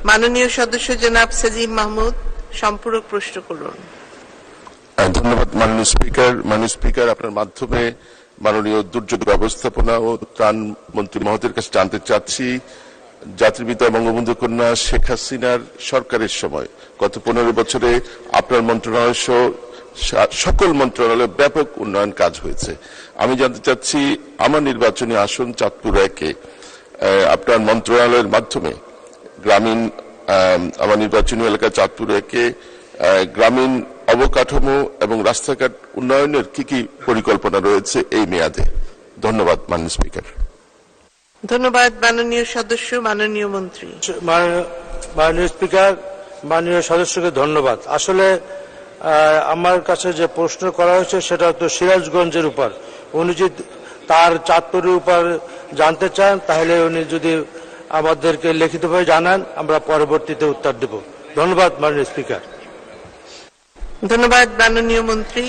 মাননীয় সদস্য জনাব সাজিম মাহমুদ, সম্পূরক প্রশ্ন করুন। ধন্যবাদ মাননীয় স্পিকার। মাননীয় স্পিকার, আপনার মাধ্যমে মাননীয় দুর্যোগ ব্যবস্থাপনা ও ত্রাণ মন্ত্রী মহোদয়ের কাছে জানতে চাচ্ছি, জাতির পিতা বঙ্গবন্ধু কন্যা শেখ হাসিনার সরকারের সময় গত 15 বছরে আপনার মন্ত্রণালয় সহ সকল মন্ত্রণালয়ে ব্যাপক উন্নয়ন কাজ হয়েছে। আমি জানতে চাচ্ছি, আমার নির্বাচনী আসন চাঁদপুর 1-এ আপনার মন্ত্রণালয়ের মাধ্যমে গ্রামীণ, আমার নির্বাচনী এলাকা চাঁদপুর 1-এ গ্রামীণ অবকাঠামো এবং রাস্তাঘাট উন্নয়নের কি কি পরিকল্পনা রয়েছে এই মেয়াদে? ধন্যবাদ মাননীয় স্পিকার। ধন্যবাদ মাননীয় সদস্য। মাননীয় মন্ত্রী। মাননীয় স্পিকার, মাননীয় সদস্যকে ধন্যবাদ। আসলে আমার কাছে যে প্রশ্ন করা হয়েছে সেটা তো সিরাজগঞ্জের উপর। উনি যদি তার চাঁদপুরের উপর জানতে চান তাহলে উনি যদি আমাদেরকে লিখিতভাবে জানান, আমরা পরবর্তীতে উত্তর দেব। ধন্যবাদ মাননীয় স্পিকার। ধন্যবাদ মাননীয় মন্ত্রী।